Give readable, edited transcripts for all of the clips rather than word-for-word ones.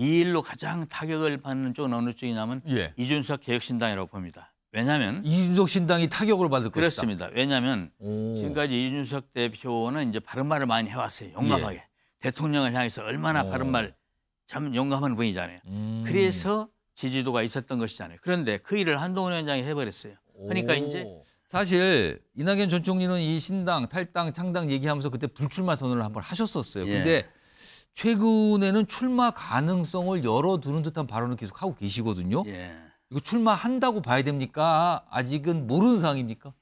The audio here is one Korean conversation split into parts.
이 일로 가장 타격을 받는 쪽은 어느 쪽이냐면 예. 이준석 개혁신당이라고 봅니다. 왜냐하면 이준석 신당이 타격을 받을 것이다. 그렇습니다. 왜냐하면 오. 지금까지 이준석 대표는 이제 바른말을 많이 해왔어요. 용감하게. 예. 대통령을 향해서 얼마나 바른말 참 용감한 분이잖아요. 그래서 지지도가 있었던 것이잖아요. 그런데 그 일을 한동훈 위원장이 해버렸어요. 그러니까 이제 사실 이낙연 전 총리는 이 신당, 탈당, 창당 얘기하면서 그때 불출마 선언을 한번 하셨었어요. 예. 근데 최근에는 출마 가능성을 열어두는 듯한 발언을 계속 하고 계시거든요. 예. 이거 출마한다고 봐야 됩니까? 아직은 모르는 상황입니까?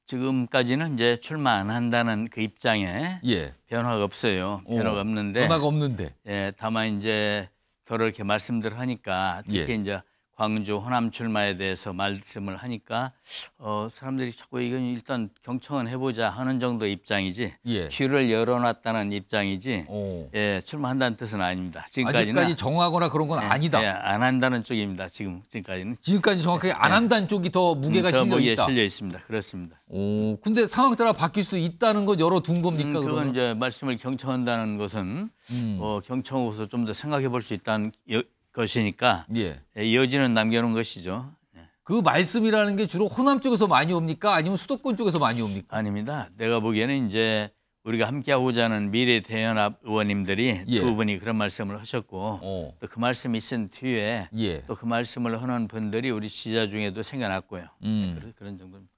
지금까지는 이제 출마 안 한다는 그 입장에 예. 변화가 없어요. 변화가 없는데. 변화가 없는데. 예, 다만 이제 서로 이렇게 말씀들 하니까 특히 예. 이제 광주 호남 출마에 대해서 말씀을 하니까 사람들이 자꾸 이건 일단 경청은 해보자 하는 정도 입장이지 예. 귀를 열어놨다는 입장이지 예, 출마한다는 뜻은 아닙니다. 지금까지는 아직까지 정하거나 그런 건 아니다. 예, 안 한다는 쪽입니다. 지금까지는. 지금까지 정확하게 안 한다는 쪽이 더 무게가 더 실려 무게에 있다. 실려 있습니다. 그렇습니다. 근데 상황 따라 바뀔 수 있다는 건 열어둔 겁니까? 그건 그러면? 이제 말씀을 경청한다는 것은 경청하고서 좀 더 생각해 볼 수 있다는 것이니까 예. 여지는 남겨놓은 것이죠. 그 말씀이라는 게 주로 호남 쪽에서 많이 옵니까? 아니면 수도권 쪽에서 많이 옵니까? 아닙니다. 내가 보기에는 이제 우리가 함께하고자 하는 미래대연합 의원님들이 예. 두 분이 그런 말씀을 하셨고 또 그 말씀이 있은 뒤에 예. 또 그 말씀을 하는 분들이 우리 지지자 중에도 생겨났고요. 그런 정도입니다.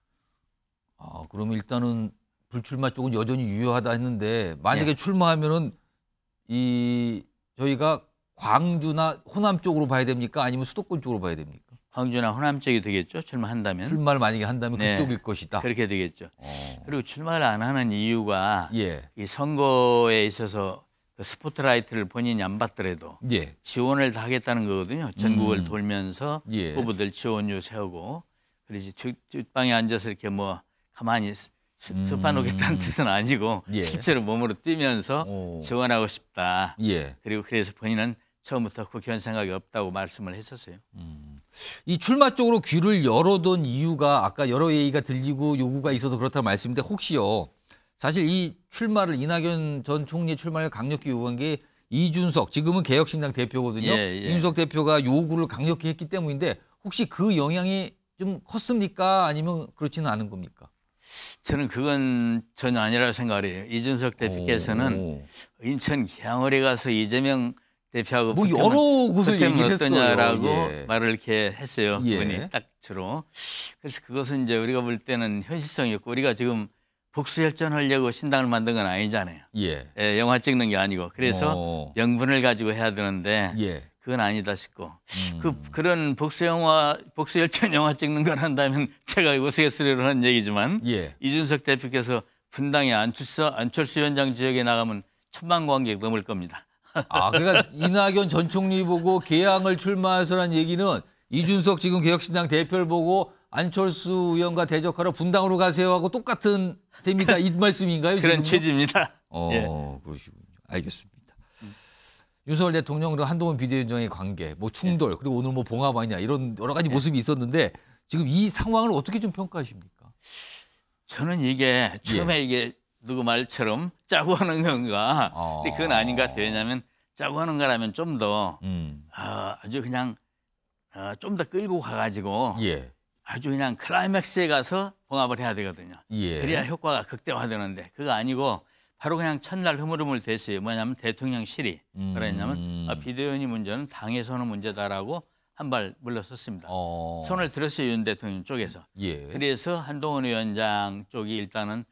그럼 일단은 불출마 쪽은 여전히 유효하다 했는데 만약에 출마하면은 저희가 광주나 호남 쪽으로 봐야 됩니까? 아니면 수도권 쪽으로 봐야 됩니까? 광주나 호남 쪽이 되겠죠. 출마한다면. 출마를 만약에 한다면 네. 그쪽일 것이다. 그렇게 되겠죠. 그리고 출마를 안 하는 이유가 예. 이 선거에 있어서 그 스포트라이트를 본인이 안 받더라도 예. 지원을 다 하겠다는 거거든요. 전국을 돌면서 예. 후보들 지원료 세우고 그러지 뒷방에 앉아서 이렇게 뭐 가만히 습관하겠다는 뜻은 아니고 예. 실제로 몸으로 뛰면서 지원하고 싶다. 예. 그리고 그래서 본인은 처음부터 국회의원 생각이 없다고 말씀을 했었어요. 이 출마 쪽으로 귀를 열어둔 이유가 아까 여러 얘기가 들리고 요구가 있어서 그렇다는 말씀인데 혹시요. 사실 이 출마를 이낙연 전 총리의 출마를 강력히 요구한 게 이준석 지금은 개혁신당 대표거든요. 예. 이준석 대표가 요구를 강력히 했기 때문인데 혹시 그 영향이 좀 컸습니까? 아니면 그렇지는 않은 겁니까? 저는 그건 전혀 아니라고 생각을 해요. 이준석 대표께서는 인천 계양을에 가서 이재명 대표하고 뭐 여러 곳을 얘기했어요. 어떠냐라고 예. 말을 이렇게 했어요. 예. 그분이 딱 주로. 그래서 그것은 이제 우리가 볼 때는 현실성이 없고 우리가 지금 복수열전하려고 신당을 만든 건 아니잖아요. 예. 예, 영화 찍는 게 아니고 그래서 명분을 가지고 해야 되는데 예. 그건 아니다 싶고 그런 복수열전 영화 찍는 걸 한다면 제가 우스갯소리로 하는 얘기지만 예. 이준석 대표께서 분당에 안철수 위원장 지역에 나가면 1000만 관객 넘을 겁니다. 그러니까 이낙연 전 총리 보고 개항을 출마해서라는 얘기는 이준석 지금 개혁신당 대표를 보고 안철수 의원과 대적하러 분당으로 가세요 하고 똑같은 셈이다 이 말씀인가요? 그런 지금요? 취지입니다. 예. 그러시군요. 알겠습니다. 윤석열 대통령 그리고 한동훈 비대위원장의 관계, 뭐 충돌 그리고 오늘 뭐 봉합 아니냐 이런 여러 가지 모습이 있었는데 지금 이 상황을 어떻게 좀 평가하십니까? 저는 이게 처음에 이게 누구 말처럼 짜고 하는 건가? 근데 그건 아닌 것 같아요. 왜냐하면 짜고 하는 거라면 좀 더 아주 그냥 좀 더 끌고 가가지고 예. 아주 그냥 클라이맥스에 가서 봉합을 해야 되거든요. 예. 그래야 효과가 극대화되는데 그거 아니고 바로 그냥 첫날 흐물흐물 됐어요. 뭐냐면 대통령실이 그랬냐면 비대위원이 문제는 당에서는 문제다라고 한 발 물러섰습니다. 손을 들었어요. 윤 대통령 쪽에서. 예. 그래서 한동훈 위원장 쪽이 일단은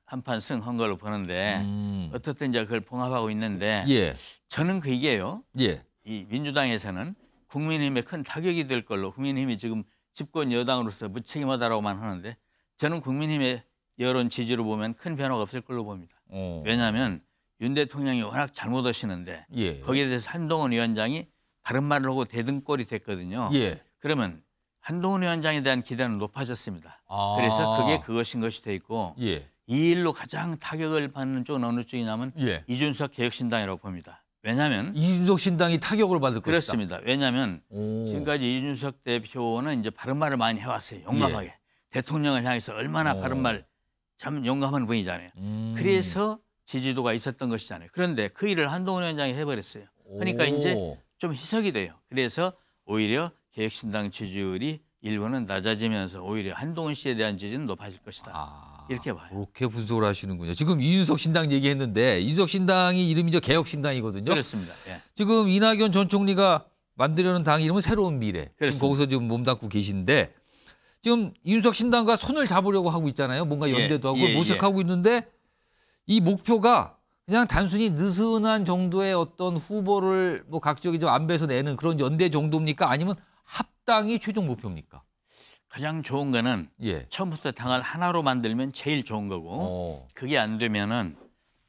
한판 승한 걸로 보는데 어떻든 이제 그걸 봉합하고 있는데 예. 저는 그게요. 예. 이 민주당에서는 국민의힘에 큰 타격이 될 걸로 국민의힘이 지금 집권 여당으로서 무책임하다라고만 하는데 저는 국민의힘의 여론 지지로 보면 큰 변화가 없을 걸로 봅니다. 왜냐하면 윤 대통령이 워낙 잘못하시는데 예. 거기에 대해서 한동훈 위원장이 바른 말을 하고 대등골이 됐거든요. 예. 그러면 한동훈 위원장에 대한 기대는 높아졌습니다. 그래서 그게 그것인 것이 돼 있고 예. 이 일로 가장 타격을 받는 쪽은 어느 쪽이냐면 예. 이준석 개혁신당이라고 봅니다. 왜냐하면 이준석 신당이 타격을 받을 것이다. 그렇습니다. 왜냐하면 지금까지 이준석 대표는 이제 바른말을 많이 해왔어요. 용감하게. 대통령을 향해서 얼마나 바른말 참 용감한 분이잖아요. 그래서 지지도가 있었던 것이잖아요. 그런데 그 일을 한동훈 위원장이 해버렸어요. 그러니까 이제 좀 희석이 돼요. 그래서 오히려 개혁신당 지지율이 일부는 낮아지면서 오히려 한동훈 씨에 대한 지지는 높아질 것이다. 이렇게 봐요. 그렇게 분석을 하시는군요. 지금 이준석 신당 얘기했는데 이준석 신당이 이름이 개혁신당이거든요. 그렇습니다. 예. 지금 이낙연 전 총리가 만들려는 당 이름은 새로운 미래. 지금 거기서 지금 몸담고 계신데 지금 이준석 신당과 손을 잡으려고 하고 있잖아요. 뭔가 연대도 하고 모색하고 있는데 이 목표가 그냥 단순히 느슨한 정도의 어떤 후보를 뭐 각적이 좀 안배해서 내는 그런 연대 정도입니까? 아니면 합당이 최종 목표입니까? 가장 좋은 거는 처음부터 당을 하나로 만들면 제일 좋은 거고 그게 안 되면은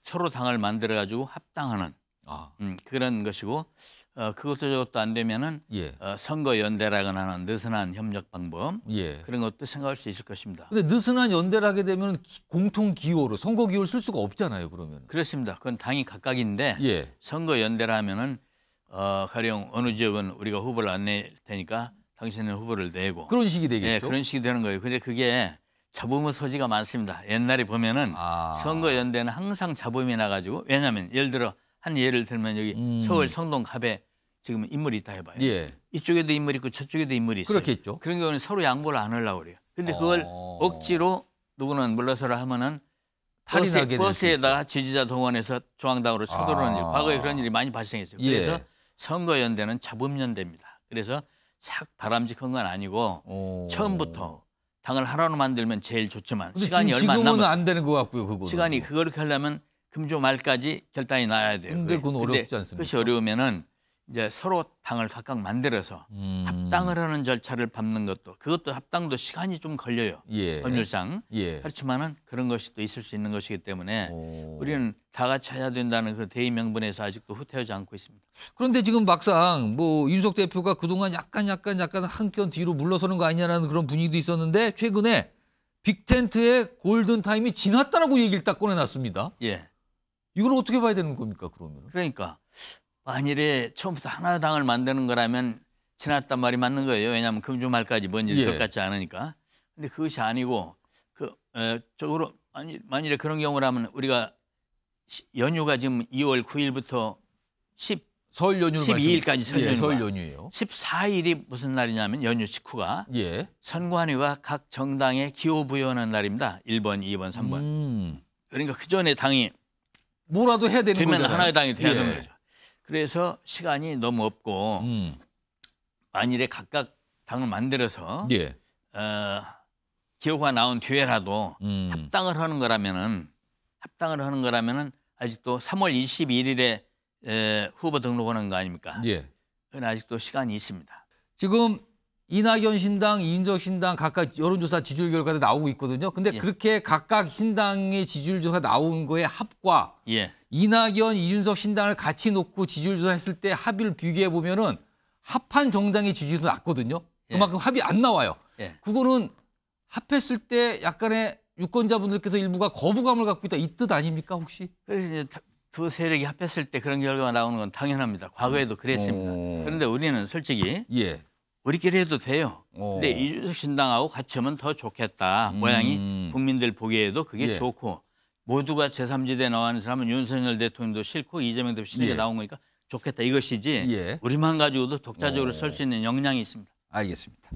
서로 당을 만들어 가지고 합당하는 그런 것이고 그것도 저것도 안 되면은 선거 연대라거나 하는 느슨한 협력 방법 그런 것도 생각할 수 있을 것입니다. 근데 느슨한 연대를 하게 되면 공통 기호로 선거 기호를 쓸 수가 없잖아요. 그러면. 그렇습니다. 그건 당이 각각인데 선거 연대를 하면은 가령 어느 지역은 우리가 후보를 안 낼 테니까 당신은 후보를 내고 그런 식이 되겠죠. 그런 식이 되는 거예요. 근데 그게 잡음의 소지가 많습니다. 옛날에 보면은 선거 연대는 항상 잡음이 나가지고 왜냐하면 예를 들어 한 예를 들면 여기 서울 성동 갑에 지금 인물이 있다 해봐요. 이쪽에도 인물이 있고 저쪽에도 인물이 있어요. 그렇겠죠. 그런 경우는 서로 양보를 안 하려고 그래요. 근데 그걸 억지로 누구는 물러서라 하면은 버스에다가 지지자 동원해서 중앙당으로 쳐들어오는 일. 과거에 그런 일이 많이 발생했어요. 그래서 선거연대는 잡음연대입니다. 그래서 싹 바람직한 건 아니고 처음부터 당을 하나로 만들면 제일 좋지만 시간이 얼마 안 남았어요. 지금은 안 되는 것 같고요. 그거는. 시간이 그렇게 하려면 금주 말까지 결단이 나야 돼요. 근데 그건 어렵지 않습니까? 그것이 어려우면은 이제 서로 당을 각각 만들어서 합당을 하는 절차를 밟는 것도 그것도 합당도 시간이 좀 걸려요. 법률상. 그렇지만은 그런 것이 또 있을 수 있는 것이기 때문에 우리는 다 같이 해야 된다는 그 대의 명분에서 아직도 후퇴하지 않고 있습니다. 그런데 지금 막상 뭐 윤석 대표가 그동안 약간 한 뼘 뒤로 물러서는 거 아니냐라는 그런 분위기도 있었는데 최근에 빅텐트의 골든타임이 지났다라고 얘기를 딱 꺼내놨습니다. 이걸 어떻게 봐야 되는 겁니까 그러면? 그러니까 만일에 처음부터 하나의 당을 만드는 거라면 지났단 말이 맞는 거예요. 왜냐하면 금주 말까지 뭔 일이 될 것 같지 않으니까. 근데 그것이 아니고 적으로 만일에 그런 경우라면 우리가 연휴가 지금 2월 9일부터 설 연휴 12일까지 설 연휴예요. 14일이 무슨 날이냐면 연휴 직후가 선관위가 각 정당에 기호 부여하는 날입니다. 1번, 2번, 3번. 그러니까 그 전에 당이 뭐라도 해야 되는 거잖아요. 하나의 당이 돼야 되는 거죠. 그래서 시간이 너무 없고 만일에 각각 당을 만들어서 기호가 나온 뒤에라도 합당을 하는 거라면은 아직도 3월 21일에 후보 등록하는 거 아닙니까? 그건 아직도 시간이 있습니다. 지금 이낙연 신당, 이준석 신당 각각 여론조사 지지율 결과도 나오고 있거든요. 근데 그렇게 각각 신당의 지지율 조사 나온 거에 합과 이낙연, 이준석 신당을 같이 놓고 지지율 조사했을 때 합의를 비교해 보면은 합한 정당의 지지율도 낮거든요. 그만큼 합이 안 나와요. 그거는 합했을 때 약간의 유권자분들께서 일부가 거부감을 갖고 있다 이 뜻 아닙니까 혹시? 그래서 이제 두 세력이 합했을 때 그런 결과가 나오는 건 당연합니다. 과거에도 그랬습니다. 그런데 우리는 솔직히 우리끼리 해도 돼요. 근데 이준석 신당하고 같이 하면 더 좋겠다. 모양이 국민들 보기에도 그게 좋고 모두가 제3지대에 나오는 사람은 윤석열 대통령도 싫고 이재명 대표 싫게 나온 거니까 좋겠다 이것이지 우리만 가지고도 독자적으로 설 수 있는 역량이 있습니다. 알겠습니다.